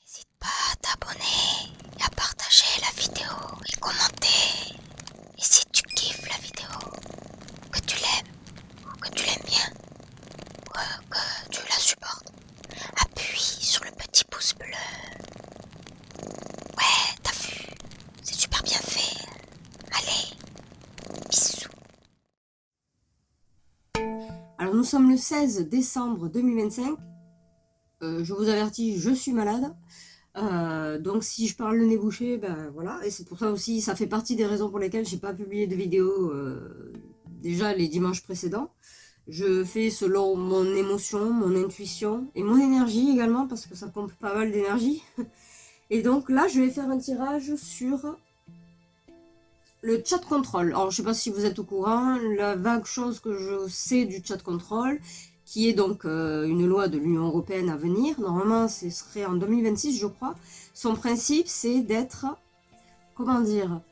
N'hésite pas à t'abonner et à partager la vidéo et commenter. Et si tu kiffes la vidéo, que tu l'aimes ou que tu l'aimes bien, ou que tu la supportes, appuie sur le petit pouce bleu. Ouais, t'as vu, c'est super bien fait. Allez, bisous. Alors nous sommes le 16 décembre 2025. Je vous avertis, je suis malade. Donc si je parle le nez bouché, ben voilà. Et c'est pour ça aussi, ça fait partie des raisons pour lesquelles j'ai pas publié de vidéo déjà les dimanches précédents. Je fais selon mon émotion, mon intuition et mon énergie également, parce que ça pompe pas mal d'énergie. Et donc là, je vais faire un tirage sur le chat control. Alors je sais pas si vous êtes au courant, la vague chose que je sais du chat control, qui est donc une loi de l'Union Européenne à venir. Normalement, ce serait en 2026, je crois. Son principe, c'est d'être, comment dire,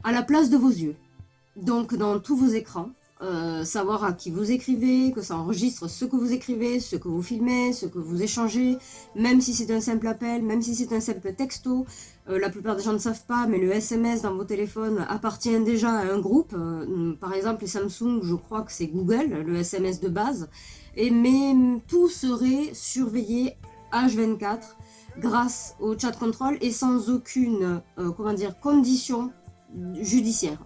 à la place de vos yeux. Donc, dans tous vos écrans, savoir à qui vous écrivez, que ça enregistre ce que vous écrivez, ce que vous filmez, ce que vous échangez, même si c'est un simple appel, même si c'est un simple texto. La plupart des gens ne savent pas, mais le SMS dans vos téléphones appartient déjà à un groupe. Par exemple, les Samsung, je crois que c'est Google, le SMS de base. Mais tout serait surveillé H24 grâce au chat control et sans aucune condition judiciaire.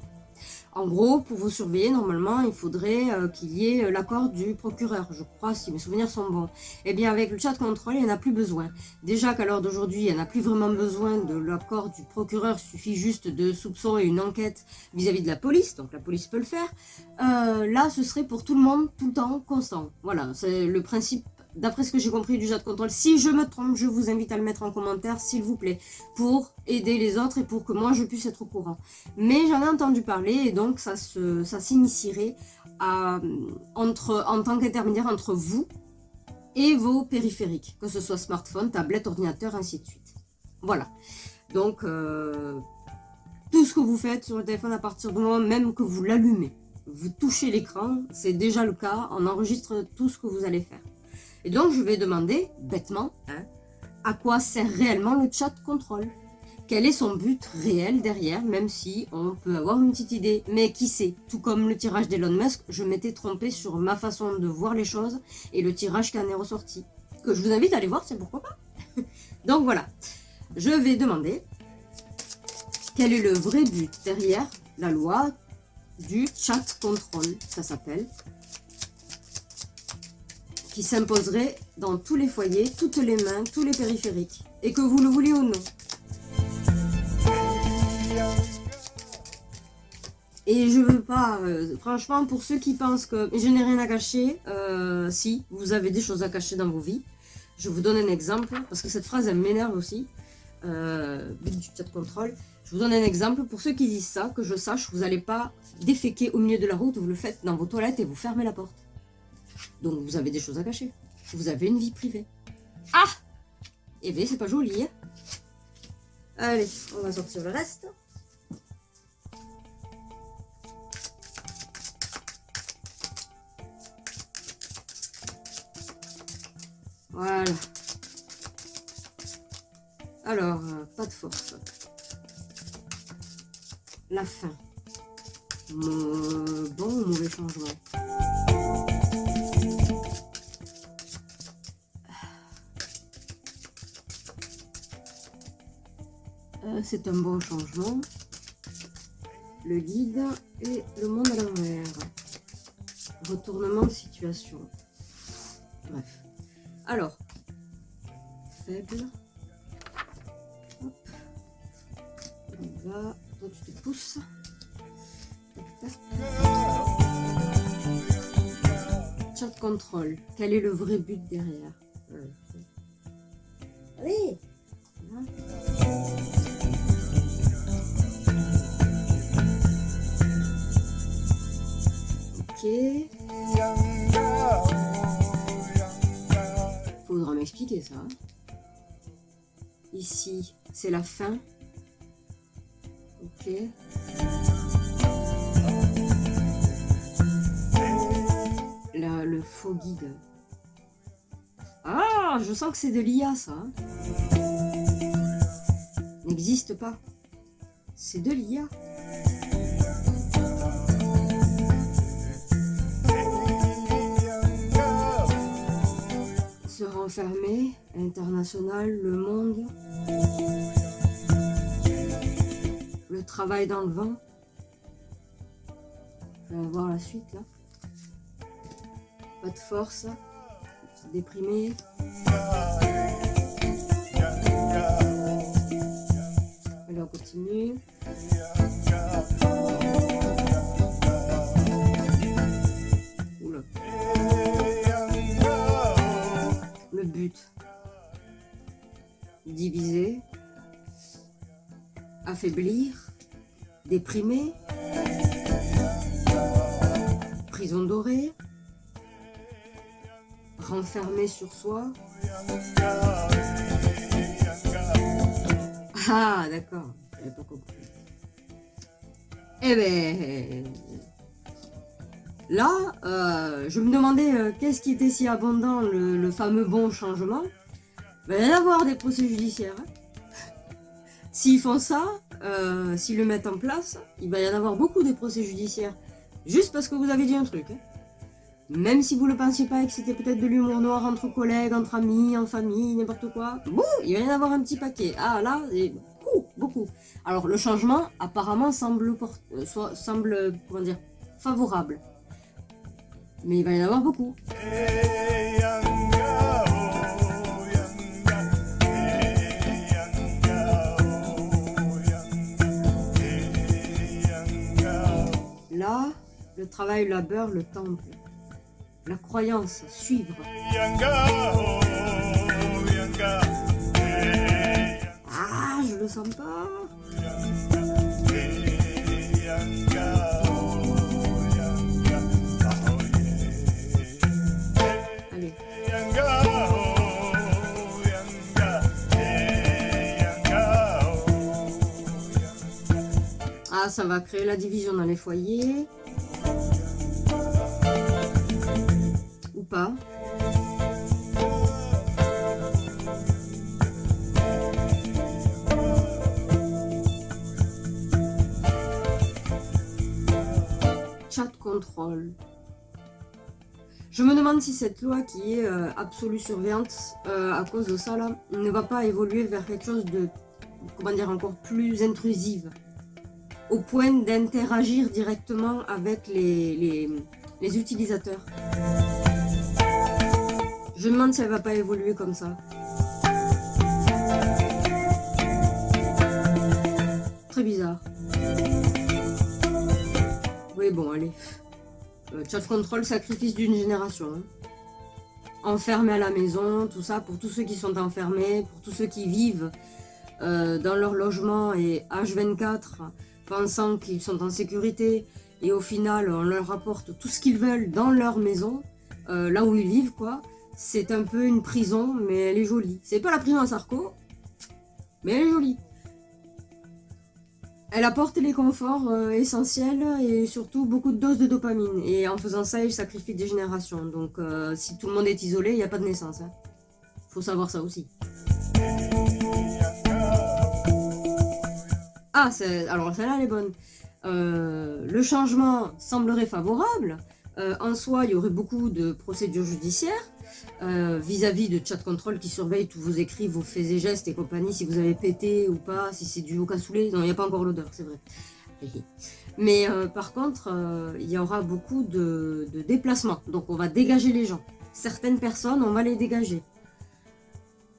En gros, pour vous surveiller, normalement, il faudrait qu'il y ait l'accord du procureur, je crois, si mes souvenirs sont bons. Eh bien, avec le chat control, il n'y en a plus besoin. Déjà qu'à l'heure d'aujourd'hui, il n'y en a plus vraiment besoin de l'accord du procureur, il suffit juste de soupçons et une enquête vis-à-vis de la police, donc la police peut le faire. Là, ce serait pour tout le monde, tout le temps, constant. Voilà, c'est le principe. D'après ce que j'ai compris du chat control, si je me trompe, je vous invite à le mettre en commentaire, s'il vous plaît, pour aider les autres et pour que moi je puisse être au courant. Mais j'en ai entendu parler et donc ça s'initierait en tant qu'intermédiaire entre vous et vos périphériques, que ce soit smartphone, tablette, ordinateur, ainsi de suite. Voilà. Donc, tout ce que vous faites sur le téléphone à partir du moment même que vous l'allumez, vous touchez l'écran, c'est déjà le cas, on enregistre tout ce que vous allez faire. Et donc, je vais demander, bêtement, à quoi sert réellement le chat control? Quel est son but réel derrière, même si on peut avoir une petite idée. Mais qui sait? Tout comme le tirage d'Elon Musk, je m'étais trompée sur ma façon de voir les choses et le tirage qui en est ressorti. Que je vous invite à aller voir, c'est pourquoi pas. Donc voilà, je vais demander quel est le vrai but derrière la loi du chat control, ça s'appelle, qui s'imposerait dans tous les foyers, toutes les mains, tous les périphériques, et que vous le vouliez ou non. Et je veux pas, franchement, pour ceux qui pensent que je n'ai rien à cacher, si, vous avez des choses à cacher dans vos vies. Je vous donne un exemple, parce que cette phrase, elle m'énerve aussi, but du chat control. Je vous donne un exemple, pour ceux qui disent ça, que je sache, vous n'allez pas déféquer au milieu de la route, vous le faites dans vos toilettes et vous fermez la porte. Donc vous avez des choses à cacher. Vous avez une vie privée. Ah! Eh bien, c'est pas joli, hein? Allez, on va sortir le reste. Voilà. Alors, pas de force. La fin. Bon ou mauvais changement? C'est un bon changement. Le guide et le monde à l'envers. Retournement de situation. Bref. Alors, faible. Hop. On va. Toi, tu te pousses. Chat control. Quel est le vrai but derrière? Allez. Ok. Faudra m'expliquer ça. Ici, c'est la fin. Ok. Là, le faux guide. Ah, je sens que c'est de l'IA, ça. Hein. N'existe pas. C'est de l'IA. Se renfermer, international, le monde. Le travail dans le vent. Je vais voir la suite, là. Pas de force. Déprimé. Allez, on continue. Oula. Le but. Diviser. Affaiblir. Déprimer. Prison dorée. Renfermé sur soi. Ah, d'accord. J'avais pas compris. Eh ben, là, je me demandais qu'est-ce qui était si abondant, le fameux bon changement. Il va y en avoir des procès judiciaires. Hein. S'ils font ça, s'ils le mettent en place, il va y en avoir beaucoup des procès judiciaires. Juste parce que vous avez dit un truc. Hein. Même si vous ne le pensiez pas et que c'était peut-être de l'humour noir entre collègues, entre amis, en famille, n'importe quoi, bon, il va y en avoir un petit paquet. Ah là, beaucoup. Alors le changement apparemment semble comment dire, favorable. Mais il va y en avoir beaucoup. Là, le travail, le labeur, le temple. La croyance, suivre. Ah, je le sens pas. Allez. Ah, ça va créer la division dans les foyers. Ou pas. Chat contrôle. Je me demande si cette loi qui est absolue surveillance, à cause de ça là, ne va pas évoluer vers quelque chose de, comment dire, encore plus intrusive. Au point d'interagir directement avec les utilisateurs. Je me demande si elle va pas évoluer comme ça. Très bizarre. Oui, bon, allez. Chat control, sacrifice d'une génération. Hein. Enfermés à la maison, tout ça, pour tous ceux qui sont enfermés, pour tous ceux qui vivent dans leur logement et H24, pensant qu'ils sont en sécurité, et au final, on leur apporte tout ce qu'ils veulent dans leur maison, là où ils vivent, quoi. C'est un peu une prison, mais elle est jolie. C'est pas la prison à Sarko, mais elle est jolie. Elle apporte les conforts essentiels et surtout beaucoup de doses de dopamine. Et en faisant ça, elle sacrifie des générations. Donc si tout le monde est isolé, il n'y a pas de naissance. Hein. Faut savoir ça aussi. Ah, alors celle-là, elle est bonne. Le changement semblerait favorable. En soi, il y aurait beaucoup de procédures judiciaires vis-à-vis de chat control qui surveille tous vos écrits, vos faits et gestes et compagnie, si vous avez pété ou pas, si c'est du au cassoulet. Non, il n'y a pas encore l'odeur, c'est vrai. Mais par contre, il y aura beaucoup de déplacements. Donc on va dégager les gens. Certaines personnes, on va les dégager.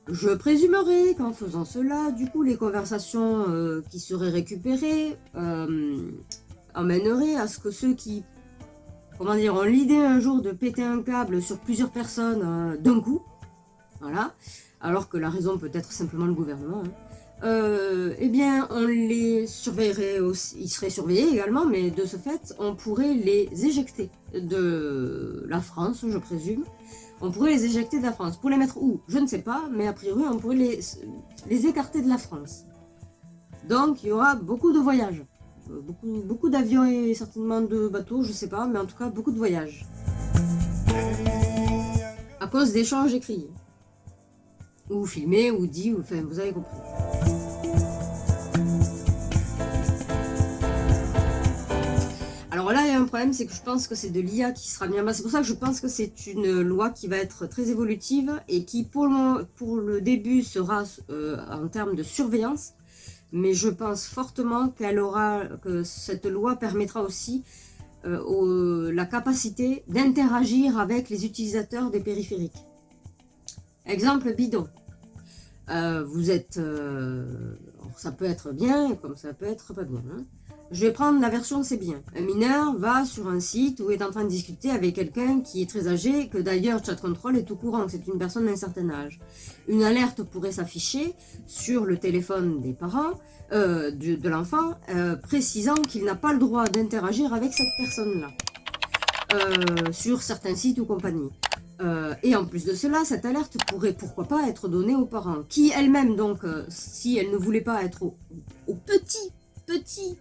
Je présumerai qu'en faisant cela, du coup, les conversations qui seraient récupérées amèneraient à ce que ceux qui, comment dire, ont l'idée un jour de péter un câble sur plusieurs personnes d'un coup, voilà, alors que la raison peut être simplement le gouvernement, hein, eh bien, on les surveillerait aussi, ils seraient surveillés également, mais de ce fait, on pourrait les éjecter de la France, je présume. on pourrait les éjecter de la France. Pour les mettre où? Je ne sais pas, mais a priori, on pourrait les écarter de la France. Donc, il y aura beaucoup de voyages. Beaucoup d'avions et certainement de bateaux, je sais pas, mais en tout cas, beaucoup de voyages. À cause d'échanges écrits. Ou filmés, ou dit, ou, enfin, vous avez compris. Alors là, il y a un problème, c'est que je pense que c'est de l'IA qui sera mis en place. C'est pour ça que je pense que c'est une loi qui va être très évolutive et qui, pour le début, sera en termes de surveillance. Mais je pense fortement que cette loi permettra aussi la capacité d'interagir avec les utilisateurs des périphériques. Exemple bidon. Vous êtes... ça peut être bien, comme ça peut être pas bien. Hein. Je vais prendre la version c'est bien. Un mineur va sur un site où est en train de discuter avec quelqu'un qui est très âgé, que d'ailleurs Chat Control est au courant, c'est une personne d'un certain âge. Une alerte pourrait s'afficher sur le téléphone des parents, de l'enfant, précisant qu'il n'a pas le droit d'interagir avec cette personne-là, sur certains sites ou compagnies. Et en plus de cela, cette alerte pourrait pourquoi pas être donnée aux parents, qui elles-mêmes donc, si elles ne voulaient pas être au petit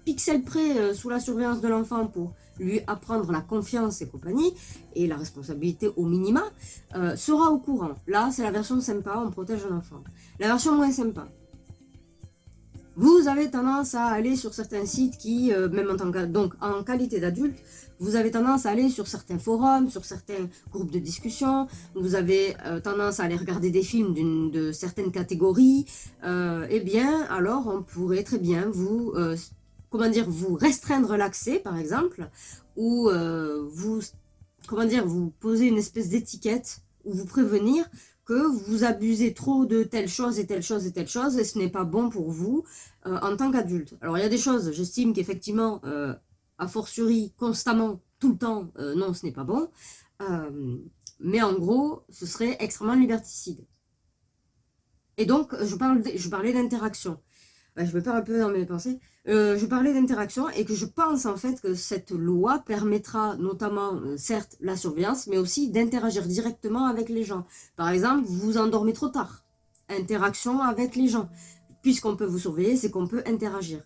pixel près sous la surveillance de l'enfant pour lui apprendre la confiance et compagnie, et la responsabilité au minima, sera au courant. Là, c'est la version sympa, on protège l'enfant. La version moins sympa. Vous avez tendance à aller sur certains sites qui, même en qualité d'adulte, vous avez tendance à aller sur certains forums, sur certains groupes de discussion, vous avez tendance à aller regarder des films de certaines catégories, eh bien, alors on pourrait très bien vous restreindre l'accès, par exemple, ou vous poser une espèce d'étiquette, ou vous prévenir que vous abusez trop de telle chose et telle chose et telle chose, et ce n'est pas bon pour vous en tant qu'adulte. Alors il y a des choses, j'estime qu'effectivement, a fortiori, constamment, tout le temps, non, ce n'est pas bon. Mais en gros, ce serait extrêmement liberticide. Et donc, je parlais d'interaction. Je me perds un peu dans mes pensées. Je parlais d'interaction et que je pense en fait que cette loi permettra notamment, certes, la surveillance, mais aussi d'interagir directement avec les gens. Par exemple, vous vous endormez trop tard. Interaction avec les gens. Puisqu'on peut vous surveiller, c'est qu'on peut interagir.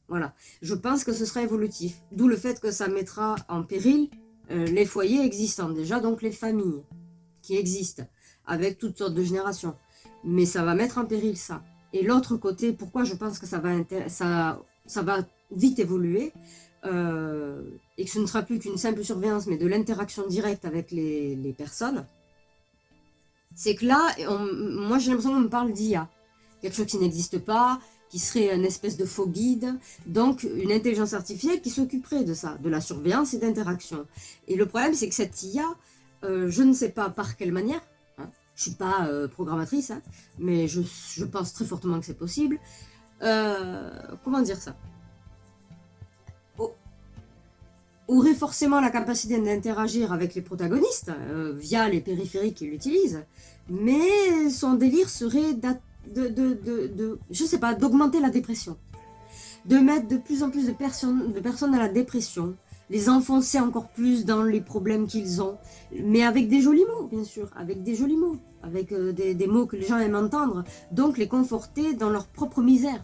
Voilà. Je pense que ce sera évolutif. D'où le fait que ça mettra en péril les foyers existants. Déjà, donc les familles qui existent, avec toutes sortes de générations. Mais ça va mettre en péril ça. Et l'autre côté, pourquoi je pense que ça va vite évoluer, et que ce ne sera plus qu'une simple surveillance, mais de l'interaction directe avec les personnes, c'est que là, moi j'ai l'impression qu'on me parle d'IA. Quelque chose qui n'existe pas, qui serait une espèce de faux guide, donc une intelligence artificielle qui s'occuperait de ça, de la surveillance et d'interaction. Et le problème, c'est que cette IA, je ne sais pas par quelle manière, hein, je ne suis pas programmatrice, hein, mais je pense très fortement que c'est possible. Comment dire ça? Aurait forcément la capacité d'interagir avec les protagonistes via les périphériques qu'ils utilisent, mais son délire serait je sais pas, d'augmenter la dépression, de mettre de plus en plus de personnes à la dépression, les enfoncer encore plus dans les problèmes qu'ils ont, mais avec des jolis mots, bien sûr, avec des jolis mots, avec des mots que les gens aiment entendre, donc les conforter dans leur propre misère.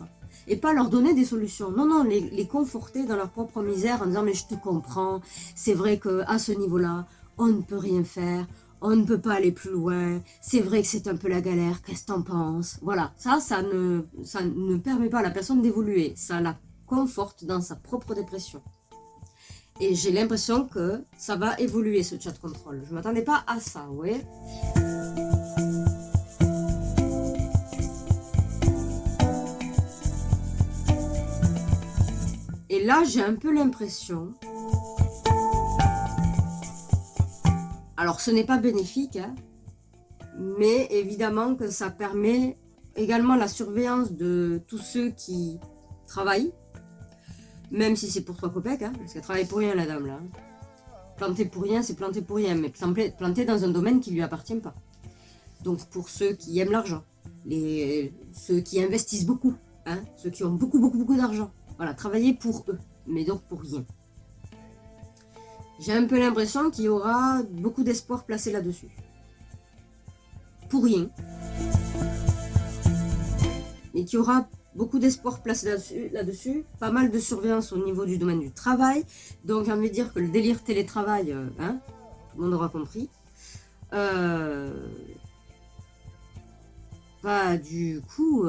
Et pas leur donner des solutions. Non, non, les conforter dans leur propre misère en disant « mais je te comprends, c'est vrai qu'à ce niveau-là, on ne peut rien faire, on ne peut pas aller plus loin, c'est vrai que c'est un peu la galère, qu'est-ce que t'en penses ?» Voilà, ça ne permet pas à la personne d'évoluer, ça la conforte dans sa propre dépression. Et j'ai l'impression que ça va évoluer ce chat control. Je ne m'attendais pas à ça, vous voyez. Et là, j'ai un peu l'impression... Alors, ce n'est pas bénéfique, hein, mais évidemment que ça permet également la surveillance de tous ceux qui travaillent, même si c'est pour 3 copecs, hein, parce qu'elle travaille pour rien, la dame, là. Planter pour rien, c'est planter pour rien, mais planter dans un domaine qui ne lui appartient pas. Donc, pour ceux qui aiment l'argent, ceux qui investissent beaucoup, hein, ceux qui ont beaucoup d'argent. Voilà, travailler pour eux, mais donc pour rien. J'ai un peu l'impression qu'il y aura beaucoup d'espoir placé là-dessus. pour rien. Et qu'il y aura beaucoup d'espoir placé là-dessus, pas mal de surveillance au niveau du domaine du travail. Donc j'ai envie de dire que le délire télétravail, tout le monde aura compris. Bah du coup,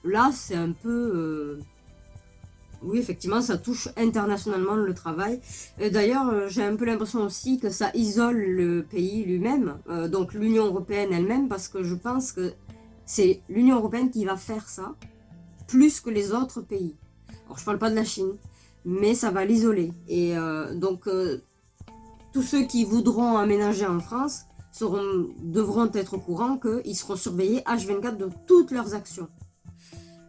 là c'est un peu... oui, effectivement, ça touche internationalement le travail. D'ailleurs, j'ai un peu l'impression aussi que ça isole le pays lui-même, donc l'Union européenne elle-même, parce que je pense que c'est l'Union européenne qui va faire ça, plus que les autres pays. Alors, je parle pas de la Chine, mais ça va l'isoler. Et donc, tous ceux qui voudront aménager en France devront être au courant qu'ils seront surveillés H24 de toutes leurs actions.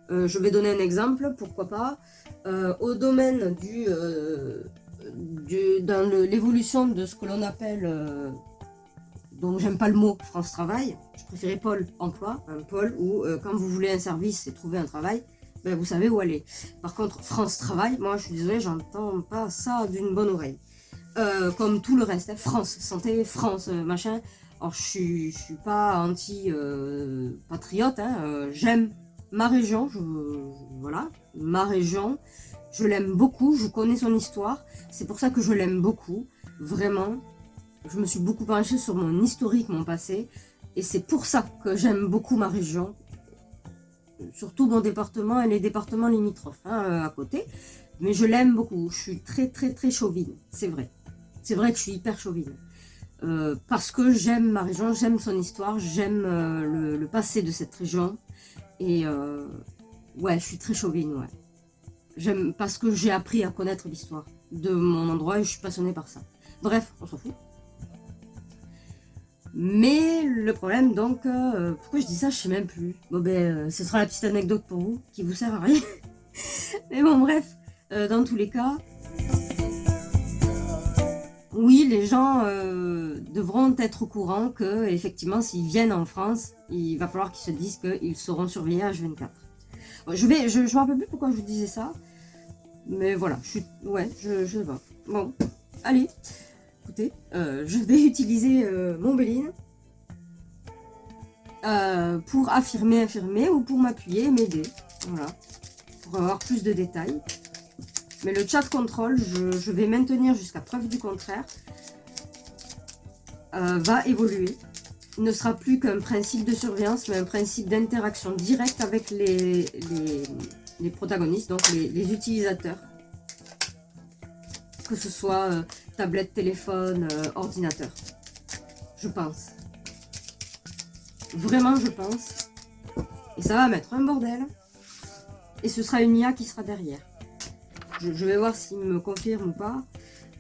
Je vais donner un exemple, pourquoi pas. Au domaine dans l'évolution de ce que l'on appelle, donc j'aime pas le mot France Travail, je préférais Pôle Emploi, un pôle où quand vous voulez un service et trouver un travail, ben vous savez où aller. Par contre, France Travail, moi je suis désolée, j'entends pas ça d'une bonne oreille. Comme tout le reste, hein, France Santé, France machin. Alors je suis pas anti-patriote, j'aime ma région, voilà, ma région, je l'aime beaucoup, je connais son histoire, c'est pour ça que je l'aime beaucoup, vraiment. Je me suis beaucoup penchée sur mon historique, mon passé, et c'est pour ça que j'aime beaucoup ma région, surtout mon département et les départements limitrophes à côté, mais je l'aime beaucoup, je suis très très très chauvine, c'est vrai que je suis hyper chauvine. Parce que j'aime ma région, j'aime son histoire, j'aime le passé de cette région. Et ouais, je suis très chauvine, ouais. J'aime parce que j'ai appris à connaître l'histoire de mon endroit et je suis passionnée par ça. Bref, on s'en fout. Mais le problème, donc, pourquoi je dis ça, je sais même plus. Bon ben, ce sera la petite anecdote pour vous, qui vous sert à rien. Mais bon, bref, dans tous les cas, oui, les gens devront être au courant que, effectivement, s'ils viennent en France, il va falloir qu'ils se disent qu'ils seront surveillés H24. Je me rappelle plus pourquoi je vous disais ça, mais voilà, je sais pas. Bon, allez, écoutez, je vais utiliser mon Béline pour affirmer ou pour m'appuyer, m'aider, voilà, pour avoir plus de détails. Mais le chat contrôle, je vais maintenir jusqu'à preuve du contraire, va évoluer. Il ne sera plus qu'un principe de surveillance, mais un principe d'interaction directe avec les protagonistes, donc les utilisateurs. Que ce soit tablette, téléphone, ordinateur. Je pense. Vraiment, je pense. Et ça va mettre un bordel. Et ce sera une IA qui sera derrière. Je vais voir s'il me confirme ou pas.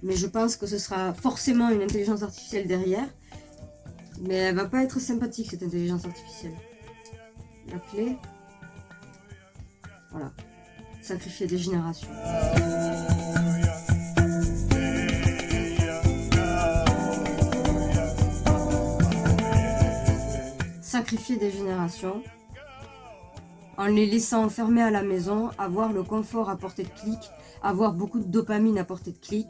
Mais je pense que ce sera forcément une intelligence artificielle derrière. Mais elle va pas être sympathique, cette intelligence artificielle. La clé. Voilà. Sacrifier des générations. Sacrifier des générations. En les laissant enfermés à la maison, avoir le confort à portée de clic, avoir beaucoup de dopamine à portée de clic.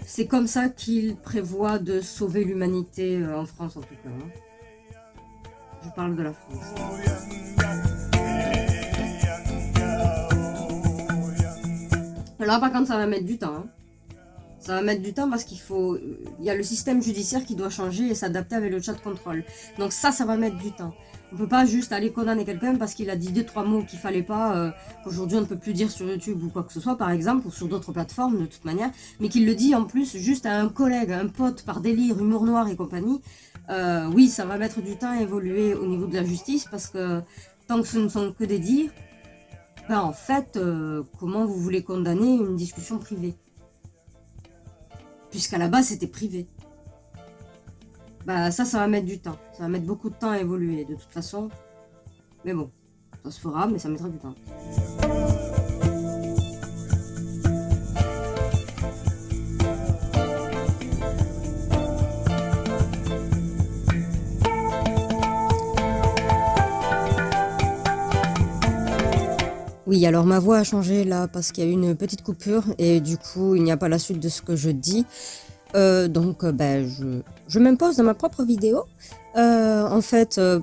C'est comme ça qu'il prévoit de sauver l'humanité en France en tout cas. Je parle de la France. Alors par contre ça va mettre du temps. Ça va mettre du temps parce il y a le système judiciaire qui doit changer et s'adapter avec le chat contrôle. Donc ça va mettre du temps. On peut pas juste aller condamner quelqu'un parce qu'il a dit 2-3 mots qu'il fallait pas, qu'aujourd'hui on ne peut plus dire sur YouTube ou quoi que ce soit par exemple, ou sur d'autres plateformes de toute manière, mais qu'il le dit en plus juste à un collègue, à un pote par délire, humour noir et compagnie. Oui, ça va mettre du temps à évoluer au niveau de la justice parce que tant que ce ne sont que des dires, ben en fait, comment vous voulez condamner une discussion privée? Puisqu'à la base c'était privé. Bah ça va mettre du temps. Ça va mettre beaucoup de temps à évoluer de toute façon. Mais bon, ça se fera, mais ça mettra du temps. Oui, alors ma voix a changé là parce qu'il y a eu une petite coupure et du coup il n'y a pas la suite de ce que je dis. Je m'impose dans ma propre vidéo.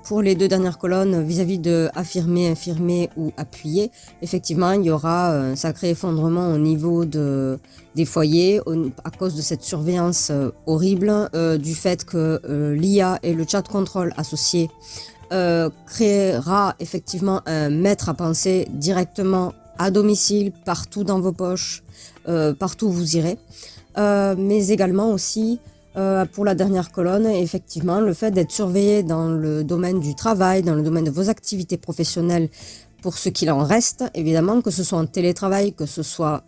Pour les 2 dernières colonnes, vis-à-vis de affirmer, infirmer ou appuyer, effectivement, il y aura un sacré effondrement au niveau des foyers à cause de cette surveillance horrible, du fait que l'IA et le chat control associé créera effectivement un maître à penser directement à domicile, partout dans vos poches, partout où vous irez. Mais également aussi, pour la dernière colonne, effectivement, le fait d'être surveillé dans le domaine du travail, dans le domaine de vos activités professionnelles, pour ce qu'il en reste, évidemment, que ce soit en télétravail, que ce soit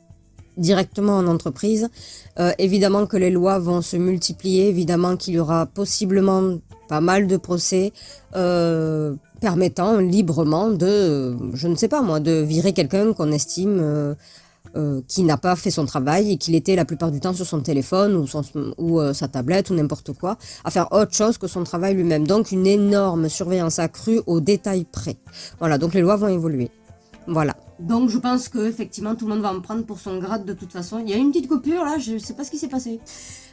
directement en entreprise, évidemment que les lois vont se multiplier, évidemment qu'il y aura possiblement pas mal de procès permettant librement je ne sais pas moi, de virer quelqu'un qu'on estime qui n'a pas fait son travail et qu'il était la plupart du temps sur son téléphone ou sa tablette ou n'importe quoi, à faire autre chose que son travail lui-même. Donc une énorme surveillance accrue au détail près. Voilà, donc les lois vont évoluer. Voilà. Donc je pense que effectivement tout le monde va en prendre pour son grade de toute façon. Il y a une petite coupure là, je sais pas ce qui s'est passé.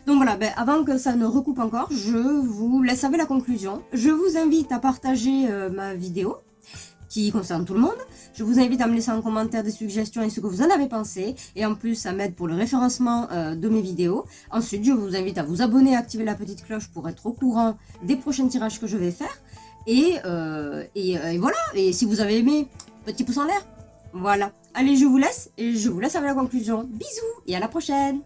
Donc voilà, avant que ça ne recoupe encore, je vous laisse avec la conclusion. Je vous invite à partager ma vidéo qui concerne tout le monde. Je vous invite à me laisser en commentaire des suggestions et ce que vous en avez pensé. Et en plus, ça m'aide pour le référencement de mes vidéos. Ensuite, je vous invite à vous abonner, à activer la petite cloche pour être au courant des prochains tirages que je vais faire. Et voilà. Et si vous avez aimé, petit pouce en l'air. Voilà. Allez, je vous laisse et je vous laisse avec la conclusion. Bisous et à la prochaine.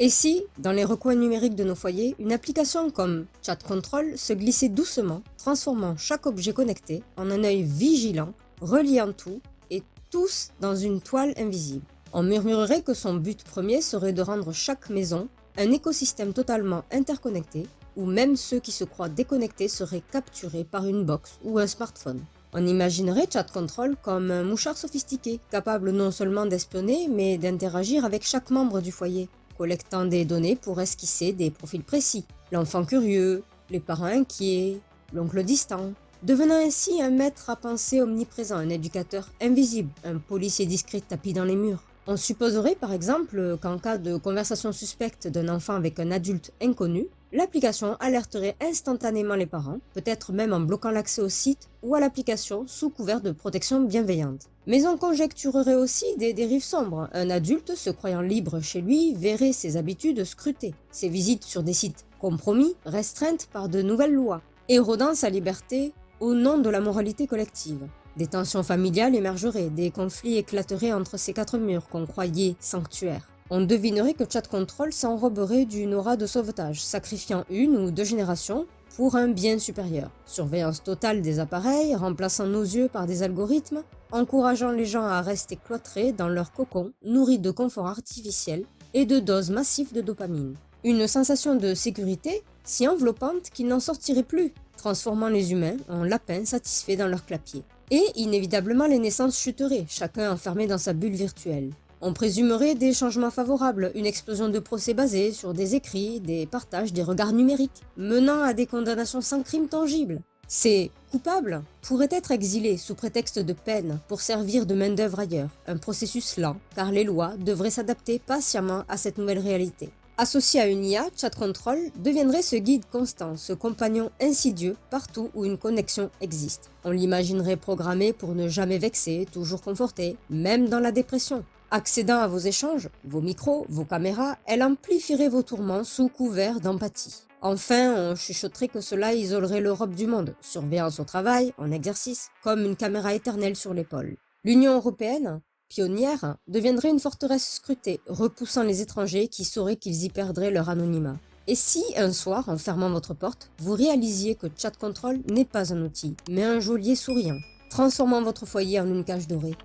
Et si, dans les recoins numériques de nos foyers, une application comme Chat Control se glissait doucement, transformant chaque objet connecté en un œil vigilant, reliant tout et tous dans une toile invisible. On murmurerait que son but premier serait de rendre chaque maison un écosystème totalement interconnecté, où même ceux qui se croient déconnectés seraient capturés par une box ou un smartphone. On imaginerait Chat Control comme un mouchard sophistiqué, capable non seulement d'espionner, mais d'interagir avec chaque membre du foyer, collectant des données pour esquisser des profils précis. L'enfant curieux, les parents inquiets, l'oncle distant, devenant ainsi un maître à penser omniprésent, un éducateur invisible, un policier discret tapis dans les murs. On supposerait par exemple qu'en cas de conversation suspecte d'un enfant avec un adulte inconnu, l'application alerterait instantanément les parents, peut-être même en bloquant l'accès au site ou à l'application sous couvert de protection bienveillante. Mais on conjecturerait aussi des dérives sombres. Un adulte, se croyant libre chez lui, verrait ses habitudes scrutées, ses visites sur des sites compromis, restreintes par de nouvelles lois, érodant sa liberté au nom de la moralité collective. Des tensions familiales émergeraient, des conflits éclateraient entre ces 4 murs qu'on croyait sanctuaires. On devinerait que Chat Control s'enroberait d'une aura de sauvetage, sacrifiant 1 ou 2 générations pour un bien supérieur. Surveillance totale des appareils, remplaçant nos yeux par des algorithmes, encourageant les gens à rester cloîtrés dans leur cocon, nourris de confort artificiel et de doses massives de dopamine. Une sensation de sécurité si enveloppante qu'ils n'en sortiraient plus, transformant les humains en lapins satisfaits dans leur clapier. Et inévitablement les naissances chuteraient, chacun enfermé dans sa bulle virtuelle. On présumerait des changements favorables, une explosion de procès basés sur des écrits, des partages, des regards numériques, menant à des condamnations sans crime tangible. Ces coupables pourraient être exilés sous prétexte de peine pour servir de main-d'œuvre ailleurs, un processus lent, car les lois devraient s'adapter patiemment à cette nouvelle réalité. Associé à une IA, Chat Control deviendrait ce guide constant, ce compagnon insidieux partout où une connexion existe. On l'imaginerait programmé pour ne jamais vexer, toujours conforté, même dans la dépression. Accédant à vos échanges, vos micros, vos caméras, elle amplifierait vos tourments sous couvert d'empathie. Enfin, on chuchoterait que cela isolerait l'Europe du monde, surveillance au travail, en exercice, comme une caméra éternelle sur l'épaule. L'Union européenne, pionnière, deviendrait une forteresse scrutée, repoussant les étrangers qui sauraient qu'ils y perdraient leur anonymat. Et si, un soir, en fermant votre porte, vous réalisiez que Chat Control n'est pas un outil, mais un geôlier souriant, transformant votre foyer en une cage dorée?